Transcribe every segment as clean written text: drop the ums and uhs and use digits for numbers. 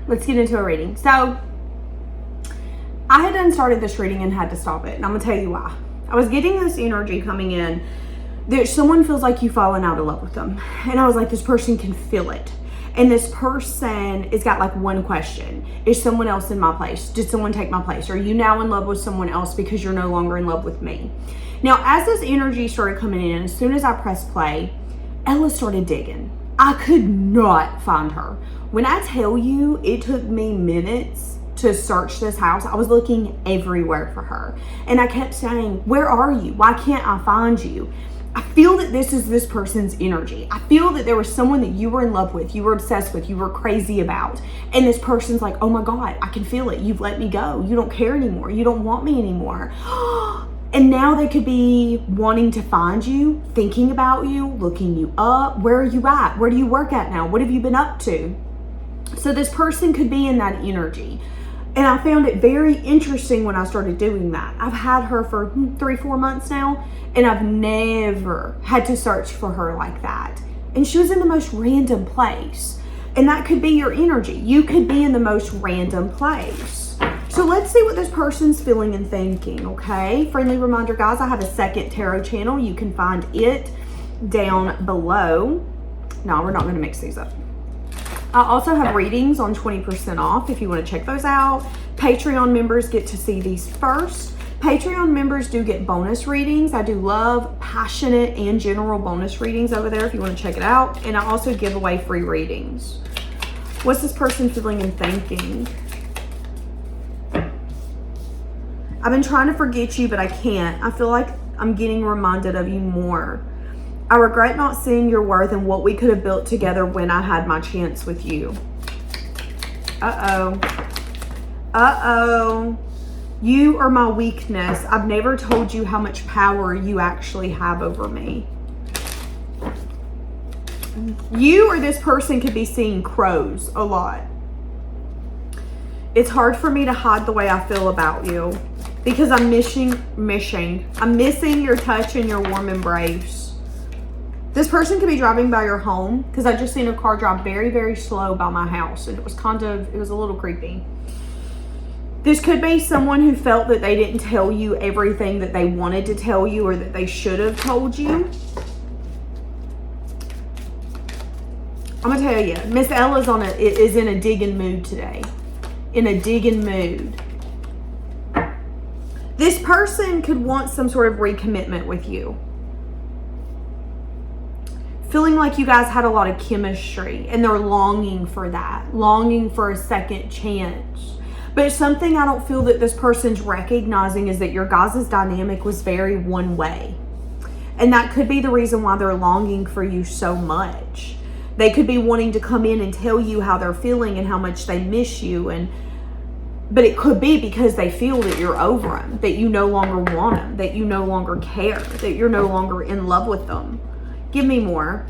Let's get into a reading. So I had done started this reading and had to stop it. And I'm going to tell you why. I was getting this energy coming in that someone feels like you've fallen out of love with them. And I was like, this person can feel it. And this person has got like one question. Is someone else in my place? Did someone take my place? Are you now in love with someone else because you're no longer in love with me? Now, as this energy started coming in, as soon as I pressed play, Ella started digging. I could not find her. When I tell you, it took me minutes to search this house. I was looking everywhere for her. And I kept saying, where are you? Why can't I find you? I feel that this is this person's energy. I feel that there was someone that you were in love with, you were obsessed with, you were crazy about. And this person's like, oh my God, I can feel it. You've let me go. You don't care anymore. You don't want me anymore. And now they could be wanting to find you, thinking about you, looking you up. Where are you at? Where do you work at now? What have you been up to? So this person could be in that energy. And I found it very interesting when I started doing that. I've had her for 3-4 months now, and I've never had to search for her like that. And she was in the most random place. And that could be your energy. You could be in the most random place. So let's see what this person's feeling and thinking, okay? Friendly reminder, guys, I have a second tarot channel. You can find it down below. No, we're not going to mix these up. I also have readings on 20% off if you want to check those out. Patreon members get to see these first. Patreon members do get bonus readings. I do love passionate and general bonus readings over there if you want to check it out. And I also give away free readings. What's this person feeling and thinking? I've been trying to forget you, but I can't. I feel like I'm getting reminded of you more. I regret not seeing your worth and what we could have built together when I had my chance with you. Uh-oh. Uh-oh. You are my weakness. I've never told you how much power you actually have over me. You or this person could be seeing crows a lot. It's hard for me to hide the way I feel about you because I'm missing your touch and your warm embrace. This person could be driving by your home because I just seen a car drive very, very slow by my house, and it was a little creepy. This could be someone who felt that they didn't tell you everything that they wanted to tell you or that they should have told you. I'm gonna tell you, Miss Ella's is in a digging mood today. In a digging mood. This person could want some sort of recommitment with you. Feeling like you guys had a lot of chemistry and they're longing for that, longing for a second chance. But something I don't feel that this person's recognizing is that your guys' dynamic was very one way. And that could be the reason why they're longing for you so much. They could be wanting to come in and tell you how they're feeling and how much they miss you. But it could be because they feel that you're over them, that you no longer want them, that you no longer care, that you're no longer in love with them. Give me more.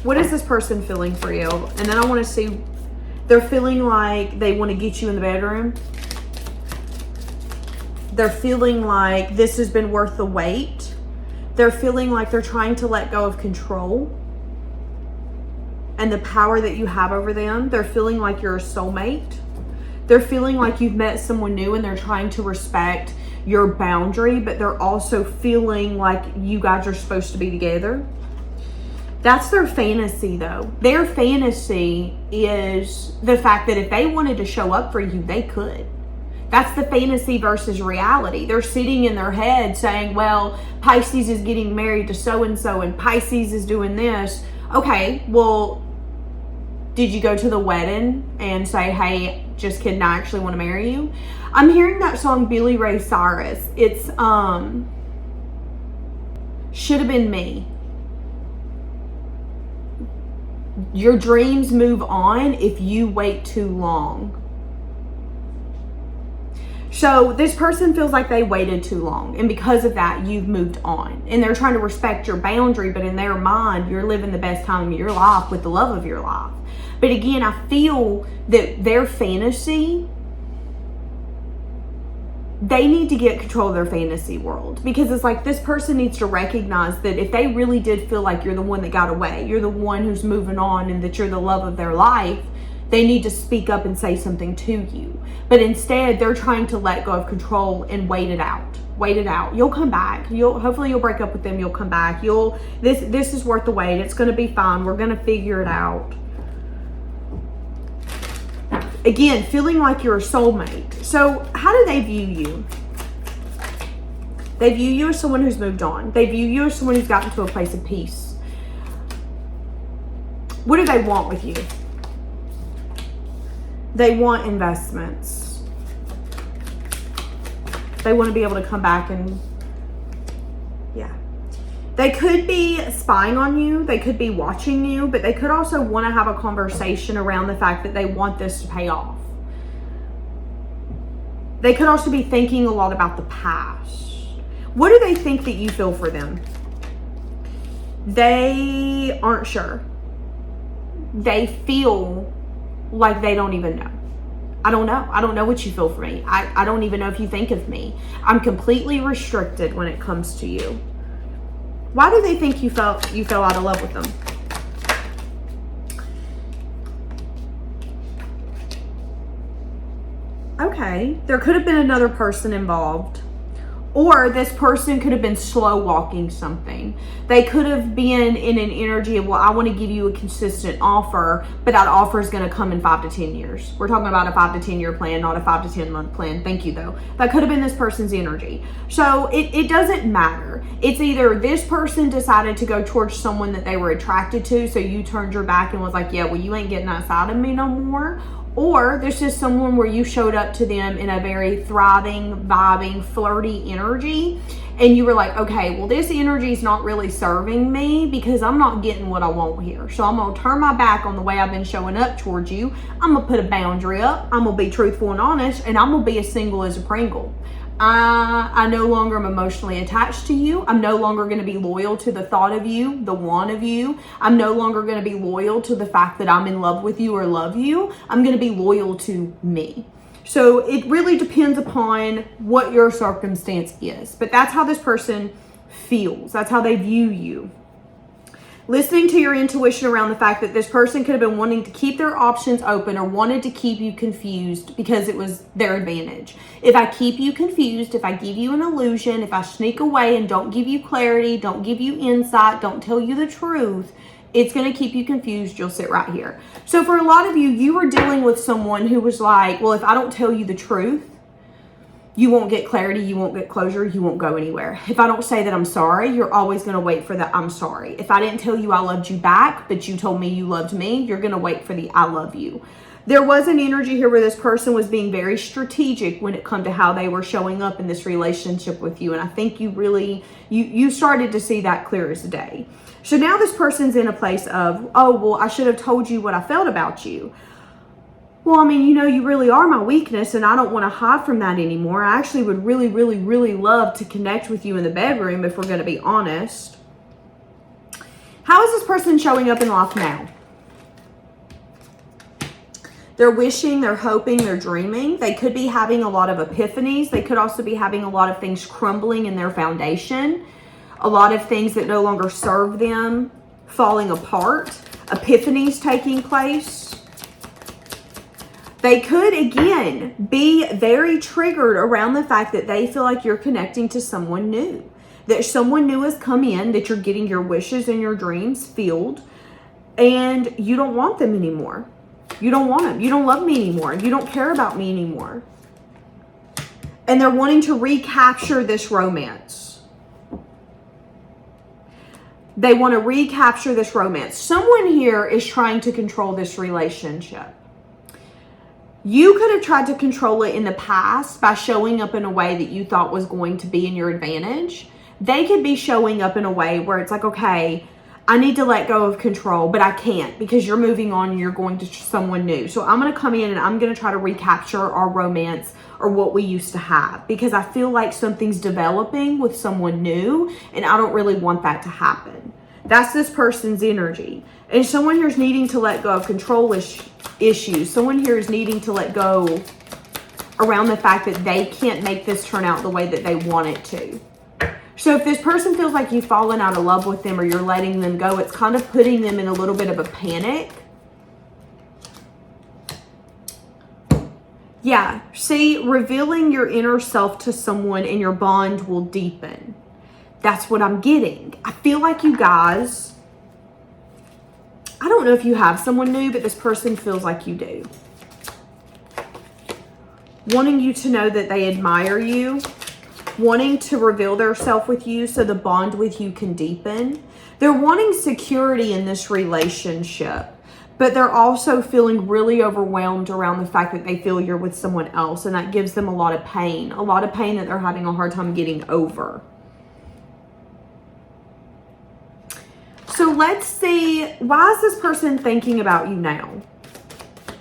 What is this person feeling for you? And then I want to see, they're feeling like they want to get you in the bedroom. They're feeling like this has been worth the wait. They're feeling like they're trying to let go of control and the power that you have over them. They're feeling like you're a soulmate. They're feeling like you've met someone new and they're trying to respect your boundary, but they're also feeling like you guys are supposed to be together. That's their fantasy though. Their fantasy is the fact that if they wanted to show up for you, they could. That's the fantasy versus reality. They're sitting in their head saying, well, Pisces is getting married to so-and-so and Pisces is doing this. Okay, well, did you go to the wedding and say, hey, just kidding, I actually want to marry you? I'm hearing that song, Billy Ray Cyrus. It's, Should Have Been Me. Your dreams move on if you wait too long. So this person feels like they waited too long, and because of that, you've moved on. And they're trying to respect your boundary, but in their mind, you're living the best time of your life with the love of your life. But again, I feel that their fantasy, they need to get control of their fantasy world, because it's like this person needs to recognize that if they really did feel like you're the one that got away, you're the one who's moving on, and that you're the love of their life, they need to speak up and say something to you. But instead, they're trying to let go of control and wait it out. Wait it out. You'll come back. Hopefully you'll break up with them. You'll come back. This is worth the wait. It's going to be fine. We're going to figure it out. Again, feeling like you're a soulmate. So how do they view you? They view you as someone who's moved on. They view you as someone who's gotten to a place of peace. What do they want with you? They want investments. They want to be able to come back and, yeah. They could be spying on you. They could be watching you, but they could also want to have a conversation around the fact that they want this to pay off. They could also be thinking a lot about the past. What do they think that you feel for them? They aren't sure. They feel like they don't even know. I don't know. I don't know what you feel for me. I don't even know if you think of me. I'm completely restricted when it comes to you. Why do they think you fell out of love with them? Okay, there could have been another person involved. Or this person could have been slow walking something. They could have been in an energy of, well, I want to give you a consistent offer, but that offer is going to come in 5 to 10 years. We're talking about a 5 to 10 year plan, not a 5 to 10 month plan. Thank you, though. That could have been this person's energy. So it doesn't matter. It's either this person decided to go towards someone that they were attracted to, so you turned your back and was like, yeah, well, you ain't getting that side of me no more. Or there's just someone where you showed up to them in a very thriving, vibing, flirty energy. And you were like, okay, well, this energy is not really serving me because I'm not getting what I want here. So I'm going to turn my back on the way I've been showing up towards you. I'm going to put a boundary up. I'm going to be truthful and honest. And I'm going to be as single as a Pringle. I no longer am emotionally attached to you. I'm no longer going to be loyal to the thought of you, the want of you. I'm no longer going to be loyal to the fact that I'm in love with you or love you. I'm going to be loyal to me. So it really depends upon what your circumstance is. But that's how this person feels. That's how they view you. Listening to your intuition around the fact that this person could have been wanting to keep their options open or wanted to keep you confused because it was their advantage. If I keep you confused, if I give you an illusion, if I sneak away and don't give you clarity, don't give you insight, don't tell you the truth, it's going to keep you confused. You'll sit right here. So for a lot of you, you were dealing with someone who was like, well, if I don't tell you the truth, you won't get clarity, you won't get closure, you won't go anywhere. If I don't say that I'm sorry, you're always going to wait for the I'm sorry. If I didn't tell you I loved you back, but you told me you loved me, you're going to wait for the I love you. There was an energy here where this person was being very strategic when it come to how they were showing up in this relationship with you. And I think you really, you started to see that clear as day. So now this person's in a place of, oh, well, I should have told you what I felt about you. Well, I mean, you really are my weakness and I don't want to hide from that anymore. I actually would really, really, really love to connect with you in the bedroom if we're going to be honest. How is this person showing up in life now? They're wishing, they're hoping, they're dreaming. They could be having a lot of epiphanies. They could also be having a lot of things crumbling in their foundation. A lot of things that no longer serve them falling apart. Epiphanies taking place. They could, again, be very triggered around the fact that they feel like you're connecting to someone new. That someone new has come in, that you're getting your wishes and your dreams filled, and you don't want them anymore. You don't want them. You don't love me anymore. You don't care about me anymore. And they're wanting to recapture this romance. They want to recapture this romance. Someone here is trying to control this relationship. You could have tried to control it in the past by showing up in a way that you thought was going to be in your advantage. They could be showing up in a way where it's like, okay, I need to let go of control, but I can't because you're moving on and you're going to someone new. So I'm going to come in and I'm going to try to recapture our romance or what we used to have because I feel like something's developing with someone new and I don't really want that to happen. That's this person's energy. And someone here is needing to let go of control issues. Someone here is needing to let go around the fact that they can't make this turn out the way that they want it to. So if this person feels like you've fallen out of love with them or you're letting them go, it's kind of putting them in a little bit of a panic. Yeah, see, revealing your inner self to someone and your bond will deepen. That's what I'm getting. I feel like you guys, I don't know if you have someone new, but this person feels like you do. Wanting you to know that they admire you, wanting to reveal their self with you so the bond with you can deepen. They're wanting security in this relationship, but they're also feeling really overwhelmed around the fact that they feel you're with someone else, and that gives them a lot of pain that they're having a hard time getting over. So let's see, why is this person thinking about you now?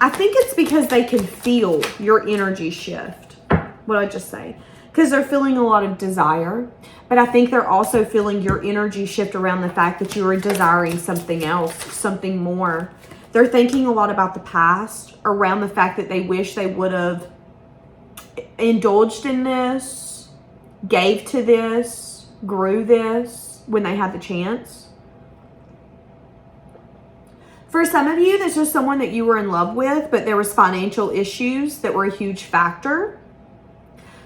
I think it's because they can feel your energy shift. What did I just say? Because they're feeling a lot of desire, but I think they're also feeling your energy shift around the fact that you are desiring something else, something more. They're thinking a lot about the past, around the fact that they wish they would have indulged in this, gave to this, grew this when they had the chance. For some of you, this was someone that you were in love with, but there was financial issues that were a huge factor.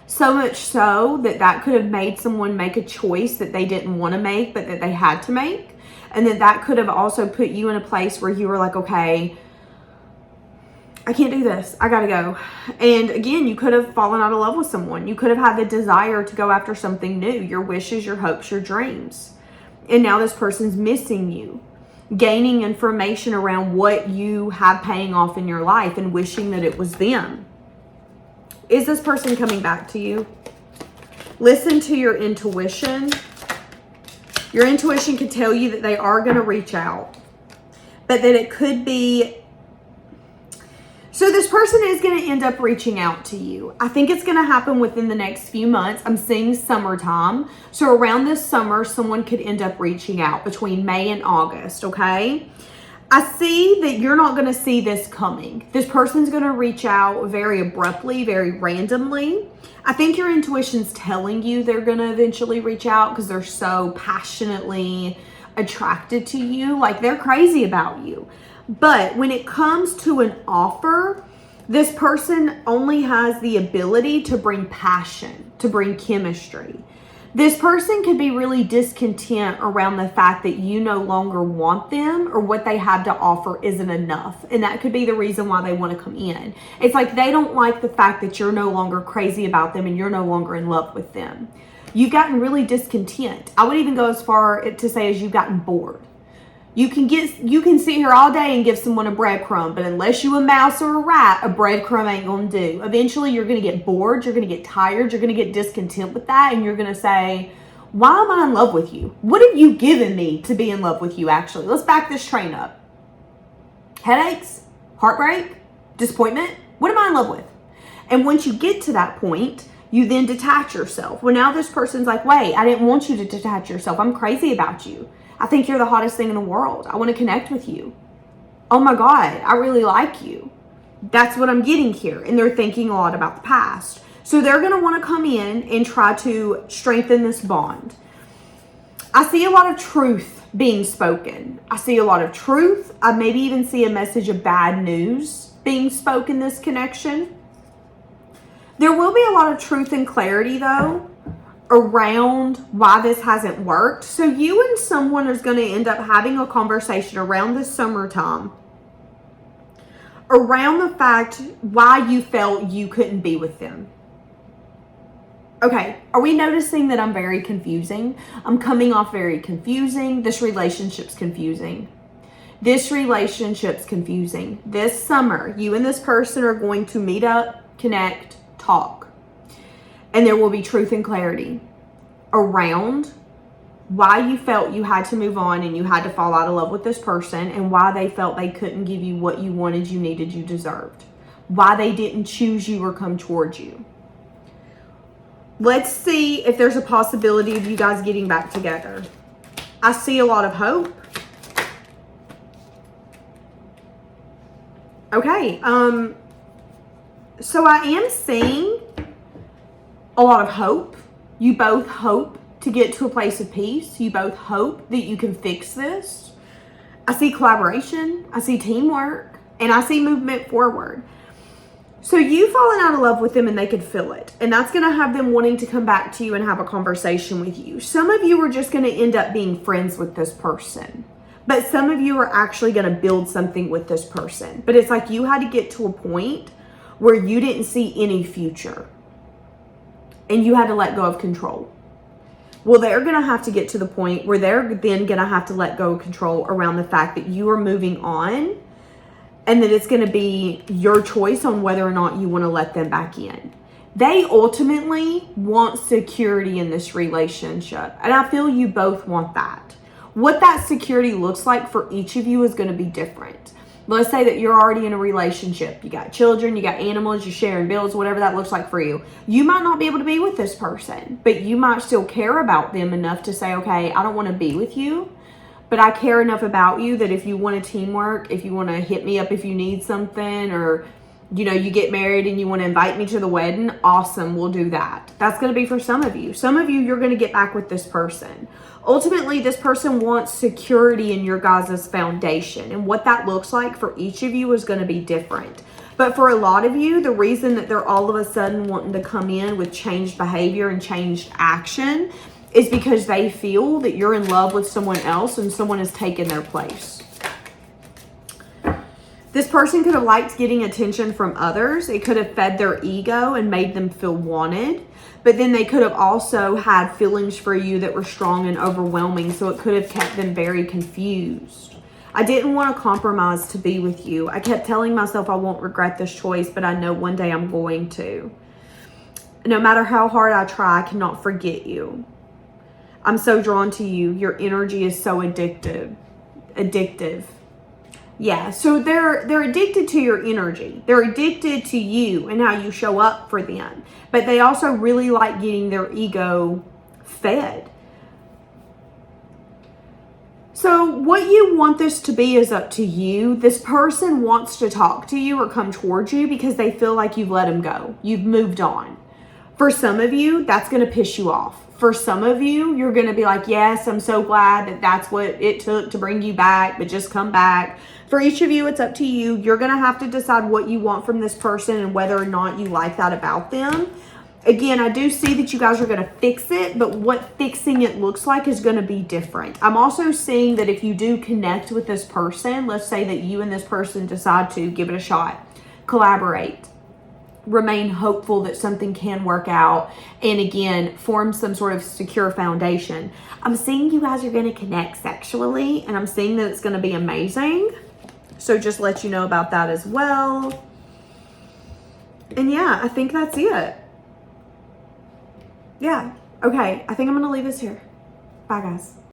So much so that could have made someone make a choice that they didn't want to make, but that they had to make. And that could have also put you in a place where you were like, okay, I can't do this. I gotta go. And again, you could have fallen out of love with someone. You could have had the desire to go after something new, your wishes, your hopes, your dreams. And now this person's missing you, gaining information around what you have paying off in your life and wishing that it was them. Is this person coming back to you? Listen to your intuition. Your intuition could tell you that they are going to reach out, but that it could be. So this person is going to end up reaching out to you. I think it's going to happen within the next few months. I'm seeing summertime. So around this summer, someone could end up reaching out between May and August, okay? I see that you're not going to see this coming. This person's going to reach out very abruptly, very randomly. I think your intuition's telling you they're going to eventually reach out because they're so passionately attracted to you. Like, they're crazy about you. But when it comes to an offer, this person only has the ability to bring passion, to bring chemistry. This person could be really discontent around the fact that you no longer want them, or what they have to offer isn't enough. And that could be the reason why they want to come in. It's like they don't like the fact that you're no longer crazy about them and you're no longer in love with them. You've gotten really discontent. I would even go as far to say as you've gotten bored. You can sit here all day and give someone a breadcrumb, but unless you a mouse or a rat, a breadcrumb ain't gonna do. Eventually, you're gonna get bored, you're gonna get tired, you're gonna get discontent with that, and you're gonna say, why am I in love with you? What have you given me to be in love with you, actually? Let's back this train up. Headaches? Heartbreak? Disappointment? What am I in love with? And once you get to that point, you then detach yourself. Well, now this person's like, wait, I didn't want you to detach yourself. I'm crazy about you. I think you're the hottest thing in the world. I want to connect with you. Oh my God, I really like you. That's what I'm getting here. And they're thinking a lot about the past. So they're going to want to come in and try to strengthen this bond. I see a lot of truth being spoken. I see a lot of truth. I maybe even see a message of bad news being spoken, this connection. There will be a lot of truth and clarity, though, around why this hasn't worked. So you and someone is going to end up having a conversation around this summertime around the fact why you felt you couldn't be with them. Okay, are we noticing that I'm very confusing? I'm coming off very confusing. This relationship's confusing. This relationship's confusing. This summer, you and this person are going to meet up, connect, talk. And there will be truth and clarity around why you felt you had to move on and you had to fall out of love with this person, and why they felt they couldn't give you what you wanted, you needed, you deserved. Why they didn't choose you or come towards you. Let's see if there's a possibility of you guys getting back together. I see a lot of hope. Okay, so I am seeing a lot of hope. You both hope to get to a place of peace. You both hope that you can fix this. I see collaboration. I see teamwork. And I see movement forward. So So you've fallen out of love with them and they could feel it. And that's going to have them wanting to come back to you and have a conversation with you. Some of you are just going to end up being friends with this person. But some of you are actually going to build something with this person. But it's like you had to get to a point where you didn't see any future. And you had to let go of control. Well, they're going to have to get to the point where they're then going to have to let go of control around the fact that you are moving on. And that it's going to be your choice on whether or not you want to let them back in. They ultimately want security in this relationship. And I feel you both want that. What that security looks like for each of you is going to be different. Let's say that you're already in a relationship. You got children, you got animals, you're sharing bills, whatever that looks like for you. You might not be able to be with this person, but you might still care about them enough to say, okay, I don't want to be with you. But I care enough about you that if you want a teamwork, if you want to hit me up if you need something, or, you know, you get married and you want to invite me to the wedding, awesome, we'll do that. That's going to be for some of you. Some of you, you're going to get back with this person. Ultimately, this person wants security in your guys' foundation. And what that looks like for each of you is going to be different. But for a lot of you, the reason that they're all of a sudden wanting to come in with changed behavior and changed action is because they feel that you're in love with someone else and someone has taken their place. This person could have liked getting attention from others. It could have fed their ego and made them feel wanted. But then they could have also had feelings for you that were strong and overwhelming. So it could have kept them very confused. I didn't want to compromise to be with you. I kept telling myself I won't regret this choice, but I know one day I'm going to. No matter how hard I try, I cannot forget you. I'm so drawn to you. Your energy is so addictive. Yeah, so they're addicted to your energy. They're addicted to you and how you show up for them. But they also really like getting their ego fed. So what you want this to be is up to you. This person wants to talk to you or come towards you because they feel like you've let them go. You've moved on. For some of you, that's going to piss you off. For some of you, you're going to be like, yes, I'm so glad that that's what it took to bring you back, but just come back. For each of you, it's up to you. You're going to have to decide what you want from this person and whether or not you like that about them. Again, I do see that you guys are going to fix it, but what fixing it looks like is going to be different. I'm also seeing that if you do connect with this person, let's say that you and this person decide to give it a shot, collaborate, remain hopeful that something can work out, and again, form some sort of secure foundation. I'm seeing you guys are going to connect sexually, and I'm seeing that it's going to be amazing. So just let you know about that as well. And yeah, I think that's it. Yeah. Okay. I think I'm going to leave this here. Bye, guys.